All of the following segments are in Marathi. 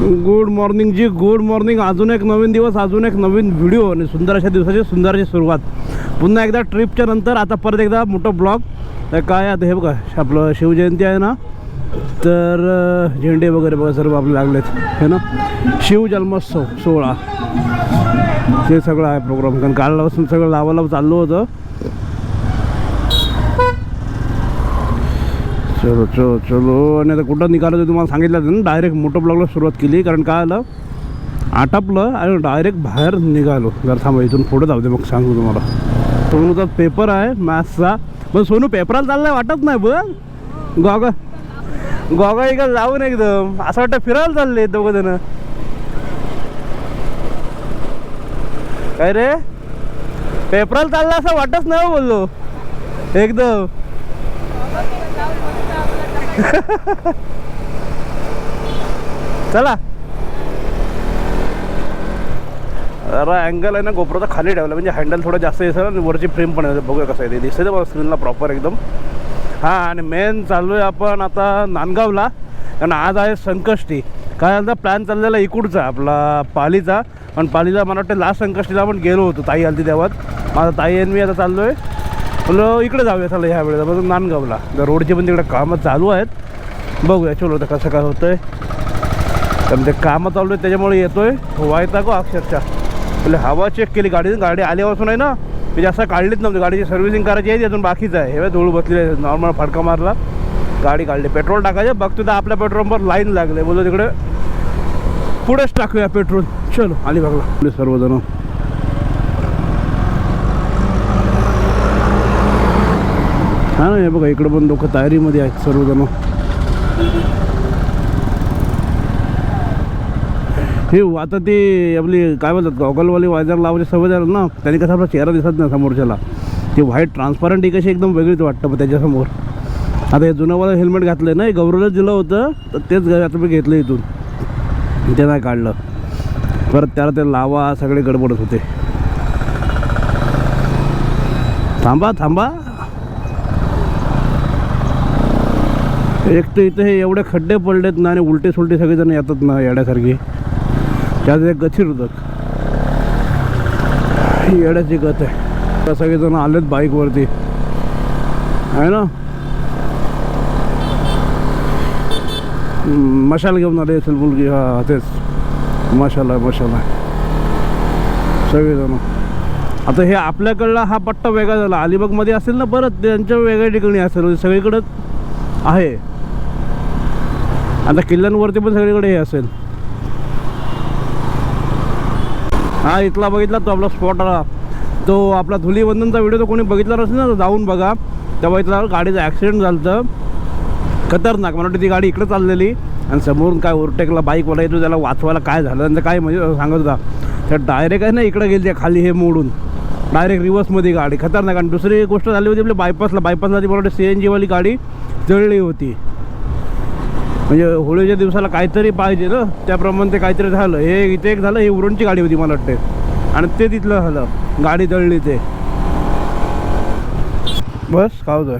गुड मॉर्निंग जी, गुड मॉर्निंग. अजून एक नवीन दिवस, अजून एक नवीन व्हिडिओ आणि सुंदर अशा दिवसाची सुंदर अशी सुरुवात. पुन्हा एकदा ट्रिपच्या नंतर आता परत एकदा मोठं ब्लॉग. काय आता हे बघा, आपलं शिवजयंती आहे ना, तर झेंडे वगैरे बघा सर्व आपले लागलेत हे ना. शिवजन्मोत्सव 16 ते सगळं आहे प्रोग्राम. कारण कालपासून सगळं लावायला चाललं होतं. चलो चलो चलो. आणि आता कुठं निघालं तर तुम्हाला सांगितलं ना, डायरेक्ट मोठं ब्लॉगला सुरुवात केली. कारण काय आलं, आटापलं आणि डायरेक्ट बाहेर निघालो. जर थांबा, इथून पुढे जाऊ दे मग सांगू तुम्हाला. सोनूचा पेपर आहे मॅथ्सचा. पण सोनू पेपराला चाललाय वाटत नाही बघ. गोगा इकडे जाऊन एकदम असं वाटतं फिरायला चालले दोघं जण. काय रे, पेपराला चालला असं वाटत नाही बोललो एकदम. चला जरा अँगल आहे ना गोप्रोचा खाली ठेवला, म्हणजे हँडल थोडं जास्त दिसेल आणि वरची फ्रेम पण आहे. बघूया कसं आहे ते दिसते मला स्क्रीनला प्रॉपर एकदम. हां, आणि मेन चाललो आहे आपण आता नांदगावला. कारण आज आहे संकष्टी. काय झालं, प्लॅन चाललेला इकडचा आपला पालीचा. पण पालीला मला वाटतं लास्ट संकष्टीला आपण गेलो होतो, ताई आली तेव्हाच. माझा ताई आणि मी आता चाललो आहे बोलो इकडे जाऊया चला ह्या वेळेला बघून नांदगावला. तर रोडची पण तिकडे कामं चालू आहेत. बघूया चलो तर कसं काय होतं आहे. कारण ते कामं चालू आहेत त्याच्यामुळे येतो आहे व्हायचा गो अक्षरशः. म्हणजे हवा चेक केली गाडी आल्यापासून आहे ना, मी जास्त काढलीच नव्हती. गाडीची सर्व्हिसिंग करायची आहे, अजून बाकीचं आहे. हे धूळ बसली आहे, नॉर्मल फडका मारला गाडी काढली. पेट्रोल टाकायचं बघतो तर आपल्या पेट्रोलवर लाईन लागले. बोलतो तिकडे पुढेच टाकूया पेट्रोल. चलो आली बघला सर्वजण. हा ना, हे बघा इकडं पण लोक तयारीमध्ये आहेत सर्वजण. हे आता ते आपली काय बोलतात गॉगलवाली वायझर लावायची सवय झाली ना, त्यांनी कसं आपला चेहरा दिसत नाही समोरच्याला. ते व्हाईट ट्रान्सपरंट ही कशी एकदम वेगळीच वाटतं मग त्याच्यासमोर. आता हे जुनंवालं हेल्मेट घातलं ना, गौरवलाच दिलं होतं तर तेच आता मी घेतलं इथून. ते नाही काढलं परत, त्याला ते लावा सगळे गडबडत होते. थांबा थांबा. एक तर इथं हे एवढे खड्डे पडलेत ना, आणि उलटे सुलटे सगळेजण येतात ना येड्यासारखी. त्यात एक गच्छीर होतं, येड्याची गत आहे. तर सगळेजण आलेत बाईकवरती आहे ना. मशाल घेऊन आले असेल मुलगी. हा तेच मशाल आहे सगळेजण. आता हे आपल्याकडला हा पट्टा वेगळा झाला. अलिबागमध्ये असेल ना परत त्यांच्या वेगळ्या ठिकाणी असेल, सगळीकडं आहे. आता किल्ल्यांवरती पण सगळीकडे हे असेल. हा इथला बघितला तो आपला स्पॉट आला तो आपला धुलीवंदनचा व्हिडिओ. तो कोणी बघितला नसेल ना तर जाऊन बघा. तेव्हा इथला गाडीचं ॲक्सिडेंट झालं होतं खतरनाक. मला वाटतं ती गाडी इकडे चाललेली आणि समोरून काय ओव्हरटेकला बाईकवाला येतो, त्याला वाचवायला काय झालं त्यांचं काय म्हणजे सांगत होता. त्या डायरेक्ट आहे ना इकडे गेली त्या खाली हे मोडून डायरेक्ट रिव्हर्समध्ये गाडी खतरनाक. आणि दुसरी गोष्ट झाली होती आपल्या बायपासला ती मला वाटतं CNG वाली गाडी जळली होती. म्हणजे होळीच्या दिवसाला काहीतरी पाहिजे ना, त्याप्रमाणे ते काहीतरी झालं. हे इथे एक झालं, हे उरणची गाडी होती मला वाटते आणि ते तिथलं झालं, गाडी जळली. ते बस काय होतं.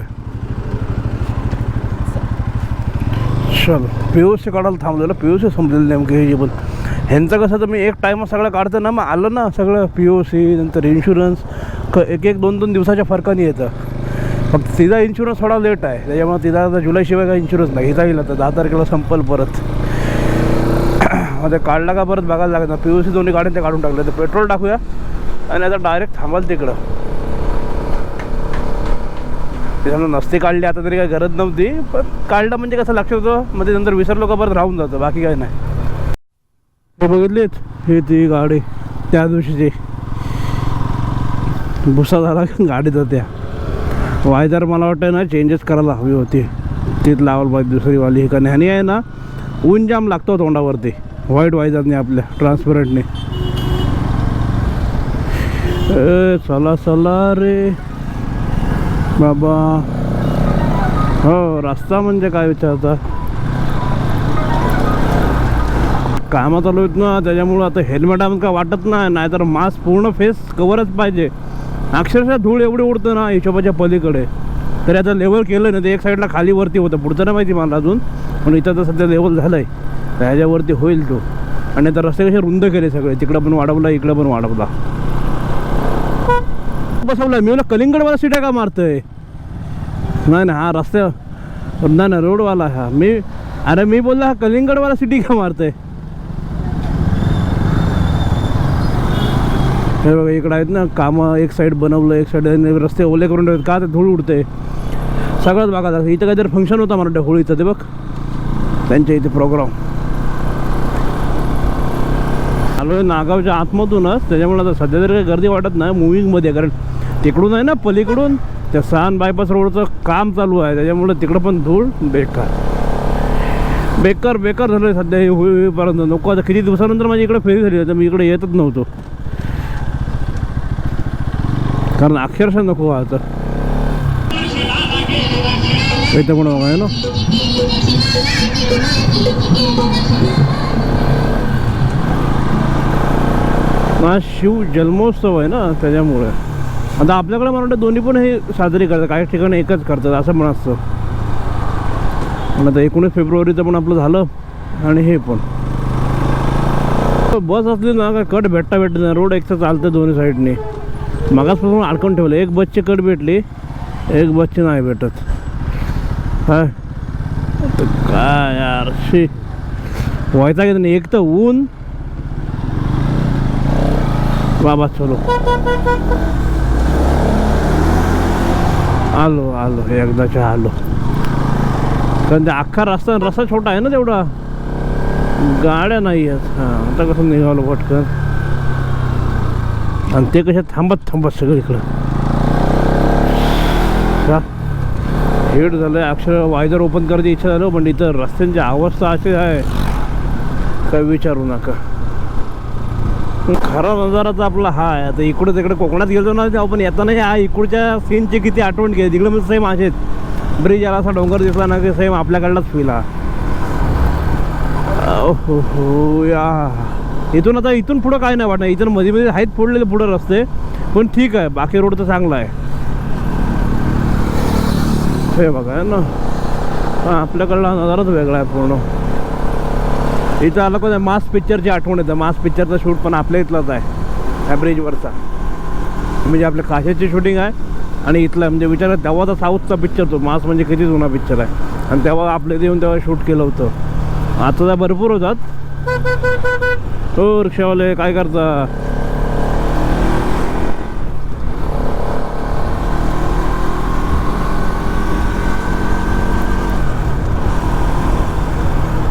चल POC काढायला थांबलेलं, POC संपलेलं नेमकं हे जे. पण ह्यांचं कसं तर मी एक टाईम सगळं काढतं ना, मग आलं ना सगळं POC नंतर इन्शुरन्स एक 2-2 दिवसाच्या फरकाने येतं. फक्त तिचा इन्शुरन्स थोडा लेट आहे, त्याच्यामुळे तिचा आता जुलैशिवाय काही इन्शुरन्स नाही. हिचा येईल आता 10 तारखेला संपल परत. मग ते काढला का परत बघायला लागत ना. POC दोन्ही गाड्या ते काढून टाकले. तर पेट्रोल टाकूया आणि आता डायरेक्ट थांबाल तिकडं. त्याच्यानं नसती काढली आता तरी काही गरज नव्हती, पण काढलं म्हणजे कसं लक्षात होतं. मग ते नंतर विसरलो का परत राहून जातं, बाकी काही नाही. हे बघितलीत हे ती गाडी त्या दिवशीची भुसा झाला गाडीत होत्या. वायदर मला वाटतं ना चेंजेस करायला हवी होती, तीच लावायला पाहिजे दुसरीवाली. कारण ह्यानी आहे ना ऊन जाम लागतो तोंडावरती व्हाईट वायझरने आपल्या ट्रान्सपरंटने. चला चला रे बाबा. हो रस्ता म्हणजे काय विचारता, कामं चालू आहेत ना त्याच्यामुळं आता हेल्मेट आम्ही काय वाटत नाही. नाहीतर मास्क पूर्ण फेस कवरच पाहिजे. अक्षरशः धूळ एवढी उडतं ना हिशोबाच्या पलीकडे. तरी आता लेवल केलं ना ते एक साईडला खाली वरती होतं, पुढचं नाही माहिती मला अजून. पण इथं तर सध्या लेवल झालं आहे. ह्याच्यावरती होईल तो. आणि आता रस्ते कसे रुंद केले सगळे, तिकडं पण वाढवला इकडं पण वाढवला. बसवला मी मला कलिंगडवाला सीट्या का मारतोय? नाही ना हा रस्त्या नाही ना रोडवाला हा मी बोलला हा कलिंगडवाला सिटी का मारतोय? हे बघा इकडं आहेत ना कामं, एक साईड बनवलं एक साईड रस्ते ओले करून ठेवत का, ते धूळ उडते सगळंच बघा. इथं काहीतरी फंक्शन होता मला वाटतं होळीचं, ते बघ त्यांच्या इथे प्रोग्राम आलो आहे नागावच्या आतमधूनच. त्याच्यामुळे आता सध्या तरी काही गर्दी वाटत नाही मूव्हिंगमध्ये, कारण तिकडून आहे ना पलीकडून त्या सहान बायपास रोडचं काम चालू आहे, त्याच्यामुळे तिकडं पण धूळ बेकार झालं आहे सध्या हे होईपर्यंत. नको आता किती दिवसानंतर माझी इकडे फेरी झाली, तर मी इकडे येतच नव्हतो, कारण अक्षरशः नको आता इथं कोण आहे ना. शिव जन्मोत्सव आहे ना, त्याच्यामुळे आता आपल्याकडे मला वाटतं दोन्ही पण हे साजरी करतात, काही ठिकाणी एकच करतात असं पण असतं. पण आता 19 फेब्रुवारीचं पण आपलं झालं आणि हे पण बस असली ना काय कट भेटत नाही, रोड एकचं चालतं दोन्ही साईडने. मगाचपासून अडकून ठेवलं, एक बसची कट भेटली एक बसची नाही भेटत. काय यार शी व्हायचा की नाही, एक तर ऊन बाबा. चलो आलो एकदाच्या आलो, कारण ते अख्खा रस्ता छोटा आहे ना तेवढा, गाड्या नाही आहेत. हां आता कसं निघालो पटकन, आणि ते कसे थांबत सगळं इकडं का हेड झालं आहे. अक्षर वायझर ओपन करायची इच्छा झालं, पण इथं रस्त्यांची अवस्था अशी आहे काय विचारू नका. खरा नजारा तर आपला हा आहे. आता इकडं तिकडे कोकणात गेलो ना तेव्हा पण येताना हा इकडच्या सीनची किती आठवण घ्यायची. तिकडे म्हणजे सेम असेच ब्रिज आला, असा डोंगर दिसला ना की सेम आपल्याकडलाच फील हा. हो या इथून आता इथून पुढं काय नाही वाटणार, इथून मध्ये आहेत फोडलेले पुढं रस्ते, पण ठीक आहे बाकी रोड तर चांगला आहे. हे बघा आहे ना, हां आपल्याकडला नजाराच वेगळा आहे पूर्ण. इथं आलं का मास पिक्चरची आठवण येतं, मास पिक्चरचा शूट पण आपल्या इथलाच आहे त्या ब्रिजवरचा, म्हणजे आपल्या काशाची शूटिंग आहे आणि इथला म्हणजे विचार तेव्हाचा साऊथचा पिक्चर तो मास, म्हणजे किती जुना पिक्चर आहे, आणि तेव्हा आपल्या इथे येऊन तेव्हा शूट केलं होतं. आता तर भरपूर होतात. हो रिक्षावाले काय करता?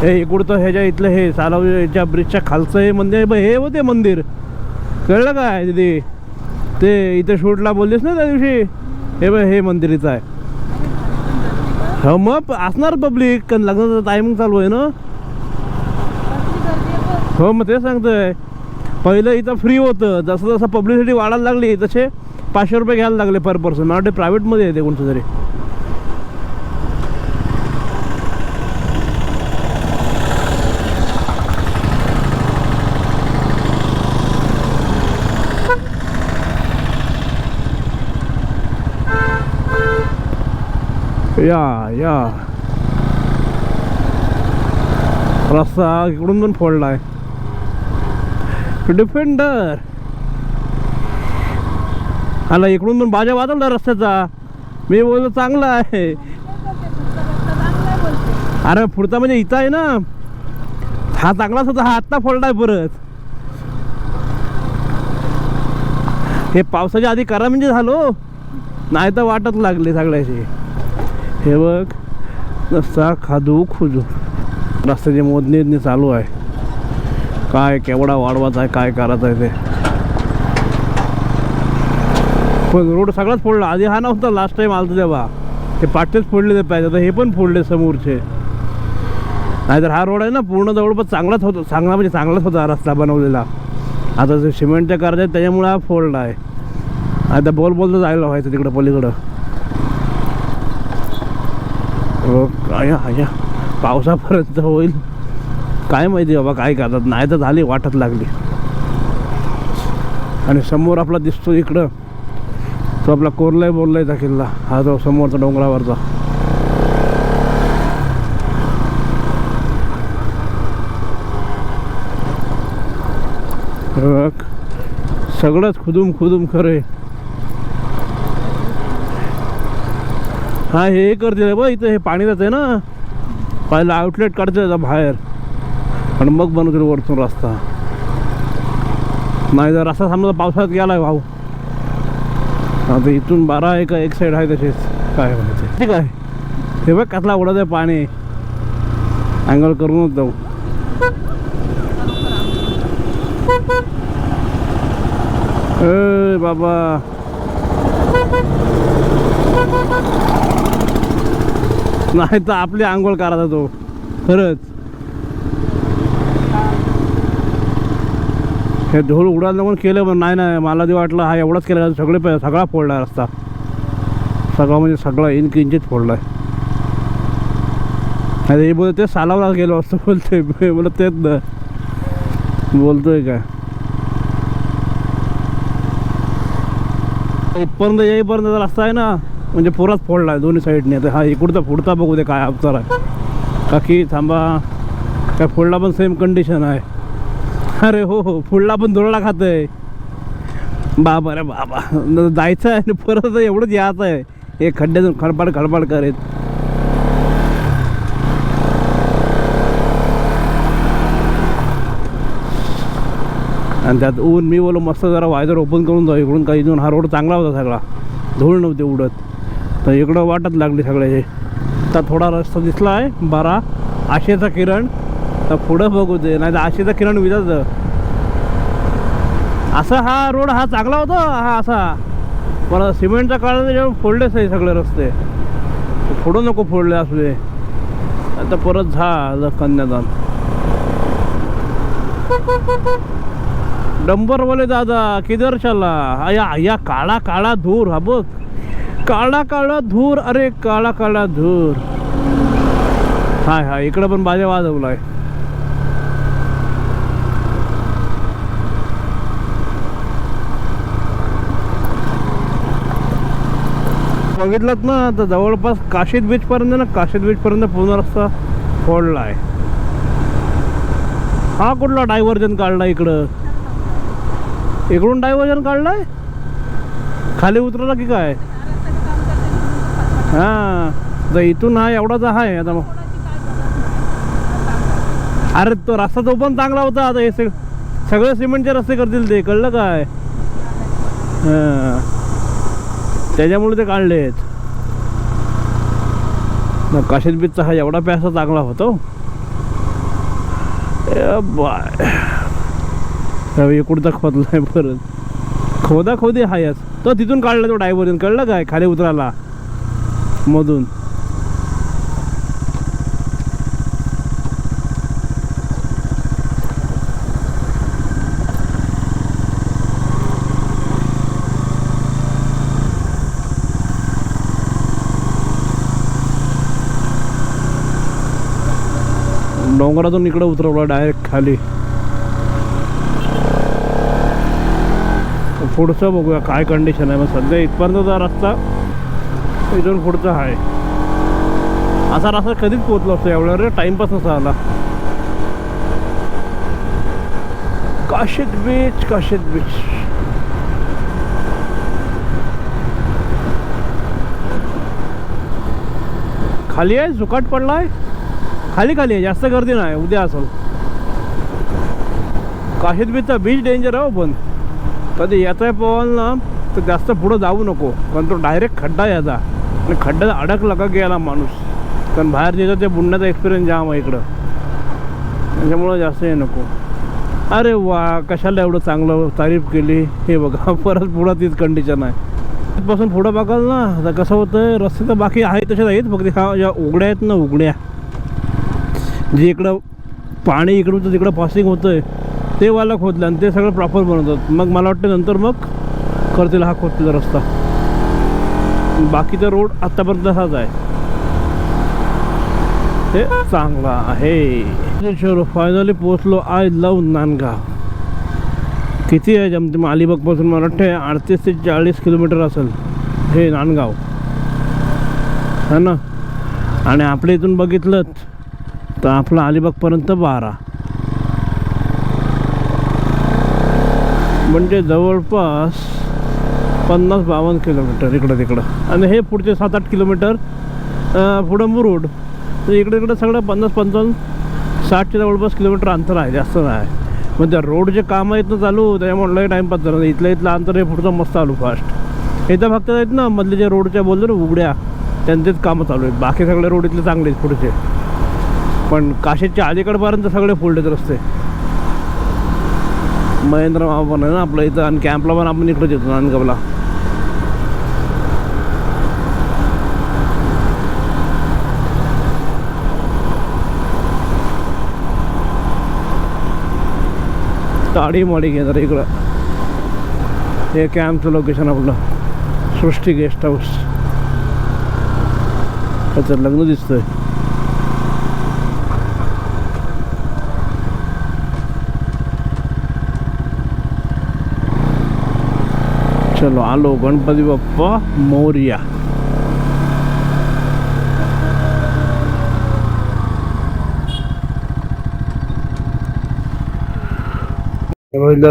हे इकडचं ह्याच्या इथलं हे सालावच्या ब्रिजच्या खालचं हे मंदिर, हे होते मंदिर कळलं काय तिथे, ते इथे शूटला बोललीस ना त्या दिवशी, हे बघ हे मंदिर इथं आहे. हो मग असणार पब्लिक, कारण लग्नाचा टायमिंग चालू आहे ना. हो मग ते सांगतोय, पहिलं इथं फ्री होतं, जसं जसं पब्लिसिटी वाढायला लागली तसे 500 रुपये घ्यायला लागले पर पर्सन. मला वाटते प्रायव्हेटमध्ये येते कोणतं तरी. या रस्ता इकडून पण फोडला आहे. डिफेंडर आला इकडून पण बाजा वाजवला रस्त्याचा. मी बोललो चांगला आहे. अरे पुढचा म्हणजे इथं आहे ना, हा चांगलाच होता, हा आत्ता फोडलाय परत. हे पावसाच्या आधी करा म्हणजे झालो, नाही तर वाटत लागले सगळ्याची. हे बघ रस्ता खादू खुजू, रस्त्याची मोजणी चालू आहे. काय केवढा वाढवायचा आहे, काय करायचं आहे ते. पण रोड सगळाच फोडला, आधी हा नव्हता लास्ट टाइम आलतो तेव्हा. ते पाटेच फोडले पाहिजे, आता हे पण फोडले समोरचे. नाहीतर हा रोड आहे ना पूर्ण जवळपास चांगलाच होता, चांगलाच होता रस्ता बनवलेला. आता जे सिमेंटच्या कारज आहेत त्याच्यामुळे हा फोडला आहे. आता बोलतं जायला व्हायचं तिकडं पलीकडं. या पावसापर्यंत होईल काय माहिती बाबा, काय करतात. नाही तर झाली वाटत लागली. आणि समोर आपला दिसतो इकडं तो आपला बोरलायचा किल्ला, हा जो समोरचा डोंगरावरचा. बघ सगळंच खुदूम खुदूम खरे. हा हे करते बघ इथं हे पाणी जाते ना, पहिला आउटलेट काढते बाहेर आणि मग बनवते वरतून रस्ता. नाही जर रस्ता समजा पावसाळ्यात गेलाय भाऊ, आता इथून 12 आहे का एक साईड आहे तसेच काय माहिती. ठीक आहे हे बघ कसला उडत आहे पाणी, अँगल करूनच जाऊ. ए बाबा नाही तर आपली आंघोळ करायचा तो खरंच. हे ढोल उडायला नको केलं पण नाही मला ते वाटलं हा एवढाच केला सगळा फोडला रस्ता, सगळा म्हणजे सगळा किंचित फोडलाय. अरे हे बोलते सालावला गेलो असं बोलतोय, मला तेच ना बोलतोय काय. इथपर्यंत येईपर्यंत रस्ता आहे ना म्हणजे पुराच फोडला आहे दोन्ही साईडने. आता हा इकडचा पुढचा बघू दे काय अवतार आहे काकी. थांबा काय फोडला पण सेम कंडिशन आहे. अरे हो फुडला पण धुरळा खात आहे बाबा रे बाबा. जायचं आहे आणि परत एवढंच यायचं आहे हे खड्ड्यातून खडपाड खडपाड करीत. आणि त्यात ऊन मी बोलो मस्त जरा वायझर ओपन करून जाऊ इकडून. काही इथून हा रोड चांगला होता सगळा, धूळ नव्हते उडत. तर इकडं वाटत लागली सगळ्याचे. तर थोडा रस्ता दिसला आहे 12 आशेचा किरण, तर पुढं बघू दे नाही तर आशेचा किरण विजाच. असा हा रोड हा चांगला होता हा असा, पण सिमेंटच्या काळात जेव्हा फोडलेच आहे सगळे रस्ते. फोडू नको फोडले असले. आता परत झालं कन्यादान. डंबरवाले दादा किधर चला. या काळा काळा धूर हा बघ, काळा काळा धूर. अरे काळा काळा धूर. हाय हाय इकडं पण बाजा वाजवलाय. बघितलं ना आता जवळपास काशीद बीच पर्यंत ना, काशीद बीच पर्यंत पूर्ण रस्ता फोडला आहे. हा कुठला डायव्हर्जन काढला इकडं, इकडून डायव्हर्जन काढलाय खाली उतरला की काय. हा तर इथून हा एवढाच आहे आता. मग अरे तो रस्ता तो पण चांगला होता. आता हे सगळे सिमेंटचे रस्ते करतील ते, कळलं काय. हां त्याच्यामुळे ते काढलेत. काशीद बीचचा हा एवढा पैसा चांगला होतो बाय. इकडचा खोदलाय परत खोदी हायच तो तिथून काढला तो डायव्हर्जन, कळलं काय खाली उतरायला मधून. डोंगरातून इकडे उतरवला डायरेक्ट खाली. पुढचं बघूया काय कंडिशन आहे. मग सध्या इथपर्यंतचा रस्ता, इथून पुढचा आहे. असा रस्ता कधीच पोहोचलो असतो एवढा रे, टाइमपास नसा आला. Kashid beach, Kashid beach. खाली आहे, सुकाट पडलाय खाली. खाली आहे, जास्त गर्दी नाही. उद्या असेल. काशीद बीचचा बीच डेंजर आहे. पण कधी येत आहे पवाल ना तर जास्त पुढं जाऊ नको, कारण तो डायरेक्ट खड्डा याचा आणि खड्ड्यात अडकला का गेला माणूस. कारण बाहेर जे ते बुडण्याचा एक्सपिरियन्स जाम आहे इकडं, त्याच्यामुळं जास्त हे नको. अरे वा कशाला एवढं चांगलं तारीफ केली. हे बघा परत पुढं तीच कंडिशन आहे. तिथपासून पुढं बघाल ना आता कसं होतं. रस्ते तर बाकी आहे तसेच आहेत, फक्त ह्या ज्या उघड्या आहेत ना, उघड्या जे इकडं पाणी इकडून तर तिकडं पासिंग होतं आहे ते वाला खोदलं आणि ते सगळं प्रॉपर बनवतात. मग मला वाटतं नंतर मग करतील हा खोदतील रस्ता. बाकीचा रोड आत्तापर्यंत तसाच आहे, ते चांगला आहे. फायनली पोचलो. I love Nandgaon. किती आहे जमते अलिबागपासून मला वाटतं 38 ते 40 किलोमीटर असेल हे नांदगाव है ना. आणि आपल्या इथून बघितलं तर आपलं अलिबागपर्यंत 12. म्हणजे जवळपास 50-52 किलोमीटर इकडं तिकडं. आणि हे पुढचे 7-8 किलोमीटर पुढं मुरुड. तर इकडे सगळं 50-55-60च्या जवळपास किलोमीटर अंतर आहे, जास्त नाही. मग त्या रोडचे कामं आहेत ना चालू, त्याच्यामुळे लय टाईमपास झाला. इथलं अंतर हे पुढचं मस्त चालू फास्ट. इथं फक्त आहेत ना मधले जे रोडच्या बोलतो ना उघड्या, त्यांचेच कामं चालू आहेत. बाकी सगळे रोड इथले चांगले आहेत पुढचे. पण काशीच्या अलीकडपर्यंत सगळे फुल आहेत रस्ते. महेंद्र मामा पण आहे ना आपलं इथं, आणि कॅम्पला पण आपण इकडेच येतो नांदगावला. ताडी माडी घेणार इकडं. हे कॅम्पचं लोकेशन आपलं सृष्टी गेस्ट हाऊस. त्याचं लग्न दिसतंय. चलो आलो, गणपती बाप्पा मोरया.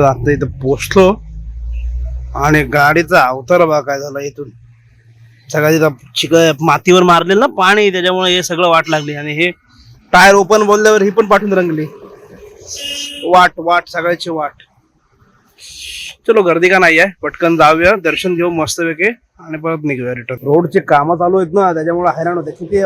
आता इथं पोचलो आणि गाडीचा अवतार बघा काय झाला. इथून सगळ्या तिथं मातीवर मारलेलं ना पाणी, त्याच्यामुळे हे सगळं वाट लागली. आणि हे टायर ओपन बोलल्यावर ही पण पाठवून रंगली. वाट सगळ्याची वाट. चलो गर्दी का नाही आहे, पटकन जाऊया, दर्शन घेऊ मस्तपैकी आणि परत निघूया रिटर्न. रोडचे कामं चालू आहेत ना, त्याच्यामुळे हैराण होते. किती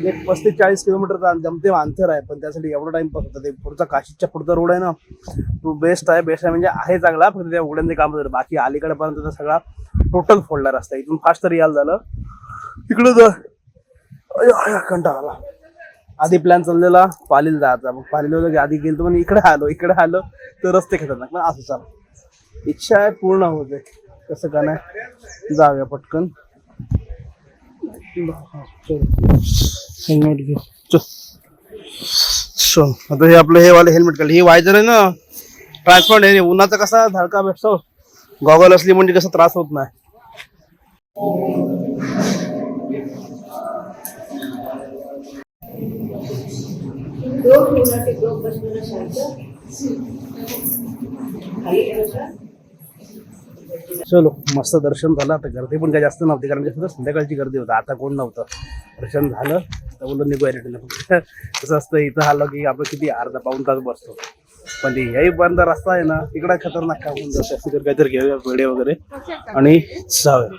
एक 35-40 किलोमीटरचा जमते अंतर आहे, पण त्यासाठी एवढा टाइम पास होतं. ते पुढचा काशीच्या पुढचा रोड आहे ना, तो बेस्ट आहे म्हणजे आहे चांगला. फक्त त्या उड्यांचे काम होतं. बाकी अलीकडेपर्यंत सगळा टोटल फोडला रस्ता. इथून फास्ट तरी यायला झालं. तिकडं जा कंटाळा आला. आधी प्लॅन चाललेला पालीला जायचा, मग पालीला आधी गेलो पण इकडे आलो तर रस्ते खतरनाक. पण असं चाल इच्छा आहे पूर्ण होते, कसं का नाही. जाऊया पटकन. हेल्मेट घे. चल आता हे आपलं हे वाले हेल्मेट काढले. ही वायझर आहे ना ट्रान्सपरंट आहे. उन्हाचा कसा धडका भेटतो, गॉगल असली म्हणजे कसा त्रास होत नाही. चलो मस्त दर्शन झालं. आता गर्दी पण काही जास्त नव्हती, कारण की संध्याकाळची गर्दी होती. आता कोण नव्हतं. दर्शन झालं तर बोलून निघूया रिटर्न. कसं असतं इथं आलं की आपण किती अर्धा पाऊण तास बसतो, पण ते याही बंद रस्ता आहे ना तिकडे खतरनाक काम होऊन जातं. तिकडे काहीतरी घेऊया वेडे वगैरे आणि जाऊया.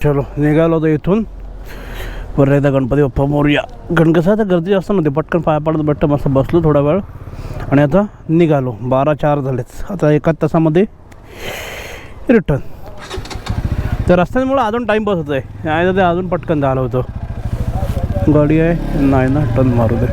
चलो निघालो होतो इथून. परत एकदा गणपती बाप्पा मोरया. कसं आता गर्दी जास्त नव्हती, पटकन पाय पडत बट्ट मस्त बसलो थोडा वेळ आणि आता निघालो. 12:04 झालेत. आता 1 तासामध्ये रिटर्न. तर रस्त्यांमुळे अजून टाईमपास होत आहे. आणि ते अजून पटकन झालं होतं. गाडी आहे नाही ना, टर्न मारू दे.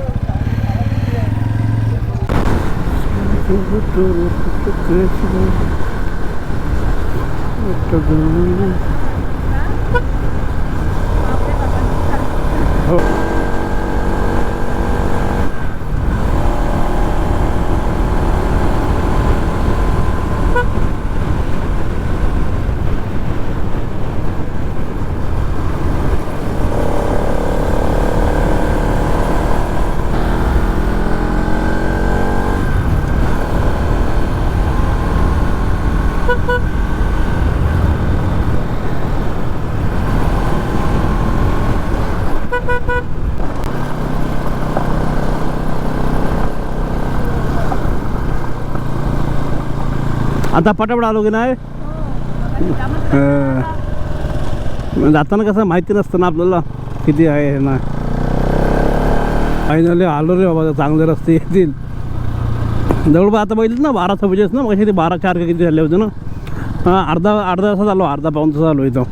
आता पटापट आलो की नाही. जाताना कसं माहिती नसतं ना आपल्याला किती आहे ना. फायनली आलो रे बाबा, चांगले रस्ते येतील जवळपास. आता बघितलं ना 12:26 ना, मग ते 12:04 किती झाले होते ना. अर्धा तासात आलो, अर्धा पाऊण तास आलो इथं.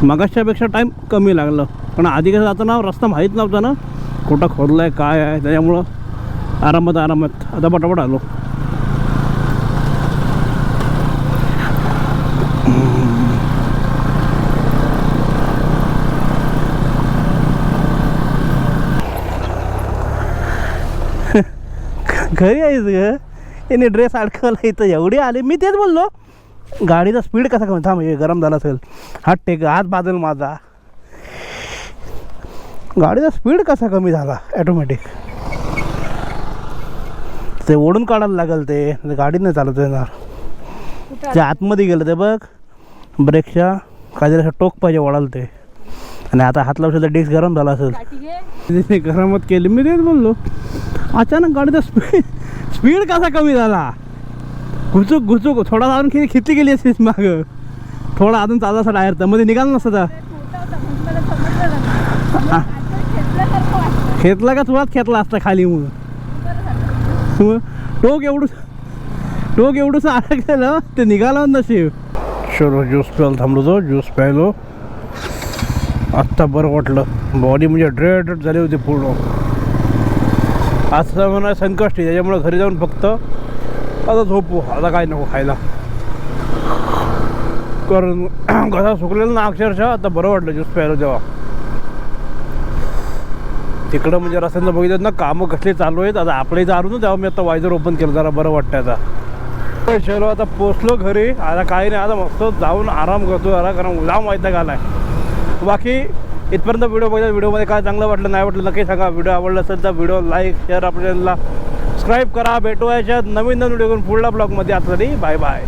मगाच्यापेक्षा टाईम कमी लागलं, पण आधी कसं जाताना रस्ता माहीत नव्हता ना, कुठं खोदला आहे काय आहे, त्याच्यामुळं आरामात आता पटापट आलो. घरी आहेस ग. याने ड्रेस अडकवला इथं. एवढी आले, मी तेच बोललो गाडीचा स्पीड कसा कमी थांब हे गरम झाला असेल हात टेक हात बाजल माझा गाडीचा स्पीड कसा कमी झाला ॲटोमॅटिक ते ओढून काढायला लागेल ते गाडी नाही चालवता येणार ते आतमध्ये गेलं ते बघ ब्रेकच्या काहीतरी असं टोक पाहिजे ओढायला ते आणि आता हात लावशील तर डिस्क गरम झाला असेल गरमत केली मी तेच बोललो अचानक गाडीचा स्पीड कसा कमी झाला घुचूक थोडा अजून खिचली गेली असतीस मागं थोडा अजून चालला असता टायर तर मध्ये निघाला नसता खेचला का तुलाच खेचला असता खाली मग टोक एवढंसं अडकलेलं ते निघालं नशीब चलो ज्यूस प्यायला थांबलो तो ज्यूस प्यायलो आत्ता बरं वाटलं बॉडी म्हणजे ड्रेड झाली होती पूर्ण आज म्हणा संकष्टी त्याच्यामुळे घरी जाऊन फक्त आता झोपू आता काय नको खायला कारण घसा सुकलेला ना अक्षरशः आता बरं वाटलं ज्यूस प्यायला जेव्हा तिकडं म्हणजे रस्त्यांना बघितलं ना कामं कसले चालू आहेत आता आपल्या इथं आलो ना तेव्हा मी आता वायझर ओपन केलं जरा बरं वाटतं आता चलो आता पोचलो घरी आता काही नाही आता मस्त जाऊन आराम करतो जरा कारण लांब वैताग आलाय बाकी इथपर्यंत व्हिडिओ बघितला व्हिडिओमध्ये काय चांगलं वाटलं नाही वाटलं नक्की सांगा व्हिडिओ आवडला असेल तर व्हिडिओ लाईक शेअर आपल्याला सबस्क्राईब करा भेटू याच्यात नवीन व्हिडिओ करून पुढल्या ब्लॉगमध्ये आता बाय बाय